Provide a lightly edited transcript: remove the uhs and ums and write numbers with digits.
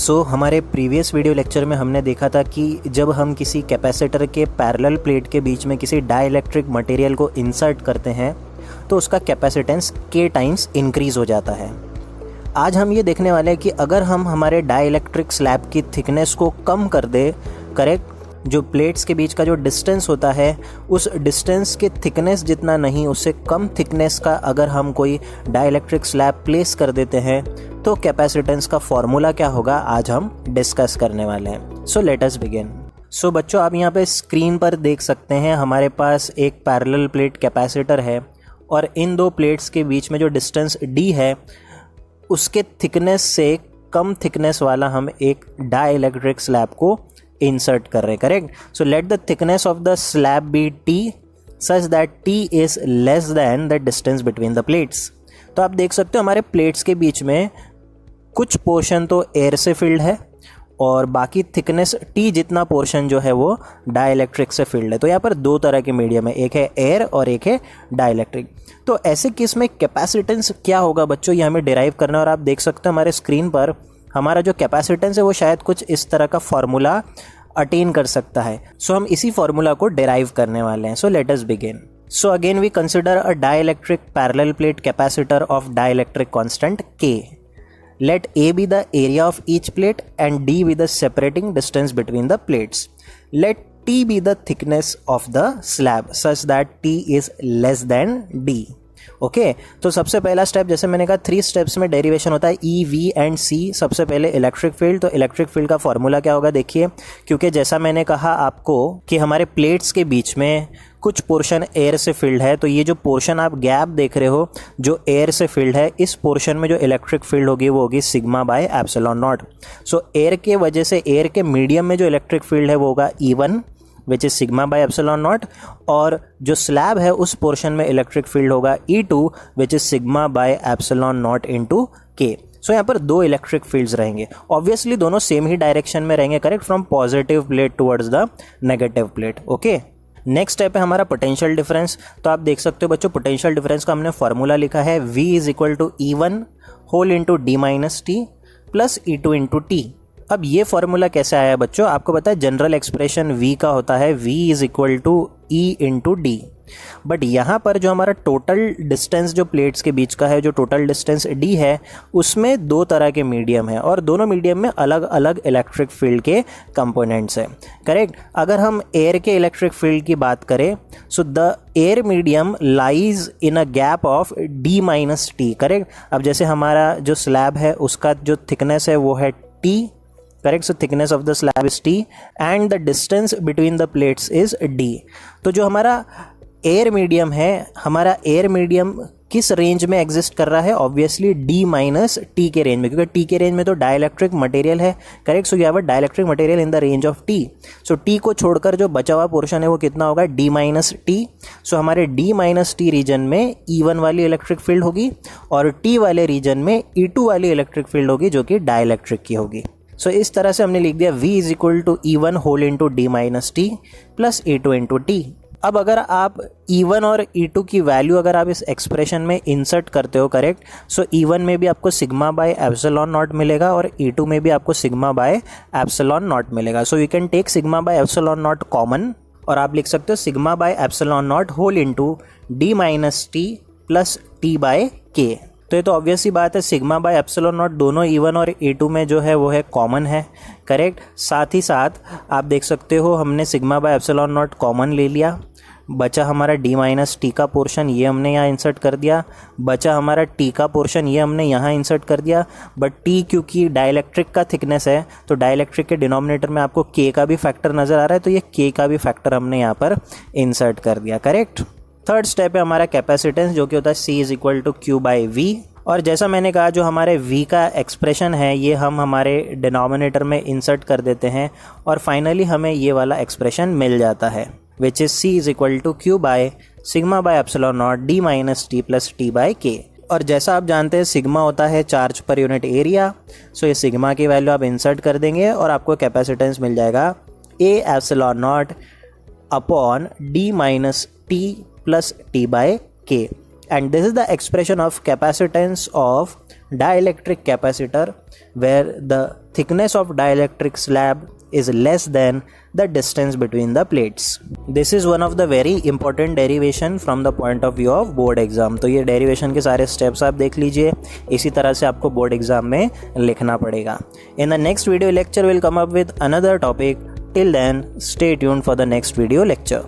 हमारे previous video lecture में हमने देखा था कि जब हम किसी कैपेसिटर के पैरेलल प्लेट के बीच में किसी डाइलेक्ट्रिक मटेरियल को इंसर्ट करते हैं तो उसका कैपेसिटेंस k टाइम्स इंक्रीज़ हो जाता है। आज हम ये देखने वाले हैं कि अगर हम हमारे डाइलेक्ट्रिक स्लैब की थिकनेस को कम कर दे, करेक्ट, जो प्लेट्स के बीच का जो डिस्टेंस होता है उस डिस्टेंस के थिकनेस जितना नहीं, उससे कम थिकनेस का अगर हम कोई डाइलेक्ट्रिक स्लैब प्लेस कर देते हैं तो कैपेसिटेंस का फॉर्मूला क्या होगा, आज हम डिस्कस करने वाले हैं। So let us begin. सो बच्चों, आप यहाँ पे स्क्रीन पर देख सकते हैं हमारे पास एक पैरेलल प्लेट कैपेसिटर है और इन दो प्लेट्स के बीच में जो डिस्टेंस d है उसके थिकनेस से कम थिकनेस वाला हम एक डाइलेक्ट्रिक स्लैब को इंसर्ट कर रहे हैं, correct. So let the thickness of the slab be t such that t is less than the distance between the plates. तो आप देख सकते हो हमारे प्लेट्स के बीच में कुछ पोर्शन तो एयर से फिल्ड है और बाकी थिकनेस t जितना पोर्शन जो है वो डाइलेक्ट्रिक से फिल्ड है। तो यहाँ पर दो तरह के मीडियम है, एक है एयर और एक है डाइलेक्ट्रिक। तो ऐसे केस में कैपेसिटेंस क्या होगा बच्चों, ये हमें डिराइव करना है। और आप देख सकते हो हमारे स्क्रीन पर हमारा जो कैपेसिटेंस है वो शायद कुछ इस तरह का फॉर्मूला अटेन कर सकता है। सो हम इसी फॉर्मूला को डिराइव करने वाले हैं। So let us begin. So again we consider a dielectric parallel plate capacitor of dielectric constant K. Let A be the area of each plate and D be the separating distance between the plates. Let T be the thickness of the slab such that T is less than D. Okay तो सबसे पहला step, जैसे मैंने कहा 3 steps में derivation होता है E, V and C। सबसे पहले इलेक्ट्रिक फील्ड, तो इलेक्ट्रिक फील्ड का फॉर्मूला क्या होगा देखिए, क्योंकि जैसा मैंने कहा आपको कि हमारे प्लेट्स के बीच में कुछ पोर्शन एयर से फिल्ड है, तो ये जो पोर्शन आप गैप देख रहे हो जो एयर से फिल्ड है, इस पोर्शन में जो इलेक्ट्रिक फील्ड होगी वो होगी sigma by epsilon not. So air के वजह से एयर के मीडियम में जो इलेक्ट्रिक फील्ड है वो होगा E1 which is sigma by epsilon not, और जो स्लैब है उस पोर्शन में इलेक्ट्रिक फील्ड होगा E2 which is sigma by epsilon not into K। सो यहाँ पर दो इलेक्ट्रिक फील्ड्स रहेंगे, ऑब्वियसली दोनों सेम ही डायरेक्शन में रहेंगे, correct, from positive plate towards the negative plate. Okay, next step है हमारा पोटेंशियल डिफरेंस। तो आप देख सकते हो बच्चों पोटेंशियल डिफरेंस का हमने फॉर्मूला लिखा है V is equal to E1 whole into D minus T plus E2 into T। अब ये फॉर्मूला कैसे आया बच्चों, आपको पता है जनरल एक्सप्रेशन V का होता है V is equal to E into D, but यहाँ पर जो हमारा टोटल डिस्टेंस जो प्लेट्स के बीच का है, जो टोटल डिस्टेंस D है, उसमें दो तरह के मीडियम है और दोनों मीडियम में अलग अलग इलेक्ट्रिक फील्ड के कंपोनेंट्स हैं, करेक्ट। अगर हम एयर के इलेक्ट्रिक फील्ड की बात करें, so the air medium lies in a gap of D minus T, correct. अब जैसे हमारा जो स्लैब है उसका जो थिकनेस है वो है T, correct. So thickness of the slab is T and the distance between the plates is D। तो जो हमारा एयर मीडियम है, हमारा एयर मीडियम किस रेंज में एग्जिस्ट कर रहा है, ऑब्वियसली D माइनस T के रेंज में, क्योंकि T के रेंज में तो डाइलेक्ट्रिक मटेरियल है, correct. So you have a dielectric material in the range of T। So T को छोड़कर जो बचा हुआ पोर्शन है वो कितना होगा, D माइनस T। सो हमारे D माइनस T रीजन में E1 वाली इलेक्ट्रिक फील्ड होगी और T वाले रीजन में E2 वाली इलेक्ट्रिक फील्ड होगी जो कि डाइलेक्ट्रिक की होगी। सो इस तरह से हमने लिख दिया V is equal to E1 whole into D minus T plus E2 into T। अब अगर आप E1 और E2 की वैल्यू अगर आप इस एक्सप्रेशन में इंसर्ट करते हो, करेक्ट, सो E1 में भी आपको सिग्मा बाय एप्सिलॉन नॉट मिलेगा और E2 में भी आपको सिग्मा बाय एप्सिलॉन नॉट मिलेगा। So you can take sigma by epsilon naught common और आप लिख सकते हो sigma by epsilon naught whole into D minus T plus T by K। तो ये तो ऑब्वियस ही बात है, सिग्मा बाय एप्सिलॉन नॉट दोनों E1 और E2 में जो है वो है कॉमन है, करेक्ट। साथ ही साथ आप देख सकते हो हमने sigma by epsilon naught common ले लिया, बचा हमारा D माइनस T का पोर्शन, ये हमने यहाँ इंसर्ट कर दिया, बचा हमारा T का पोर्शन, ये हमने यहाँ इंसर्ट कर दिया। बट T क्योंकि डाइलेक्ट्रिक का थिकनेस है तो डाइलेक्ट्रिक के डिनोमिनेटर में आपको K का भी फैक्टर नज़र आ रहा है, तो ये K का भी फैक्टर हमने यहाँ पर इंसर्ट कर दिया, करेक्ट। थर्ड स्टेप है हमारा कैपेसिटेंस, जो कि होता है C is equal to Q by V। और जैसा मैंने कहा जो हमारे V का एक्सप्रेशन है ये हम हमारे डिनोमिनेटर में इंसर्ट कर देते हैं और फाइनली हमें ये वाला एक्सप्रेशन मिल जाता है, which is C is equal to Q by sigma by epsilon naught D minus T plus T by K। और जैसा आप जानते हैं सिग्मा होता है चार्ज पर यूनिट एरिया, सो ये सिग्मा की वैल्यू आप इंसर्ट कर देंगे और आपको कैपेसिटेंस मिल जाएगा A epsilon naught upon D minus T plus T by K। And this is the expression of capacitance of dielectric capacitor where the thickness of dielectric slab is less than the distance between the plates. This is one of the very important derivation from the point of view of board exam. तो ये derivation के सारे steps आप देख लीजिए, इसी तरह से आपको board exam में लिखना पड़ेगा. In the next video lecture we'll come up with another topic. Till then, stay tuned for the next video lecture.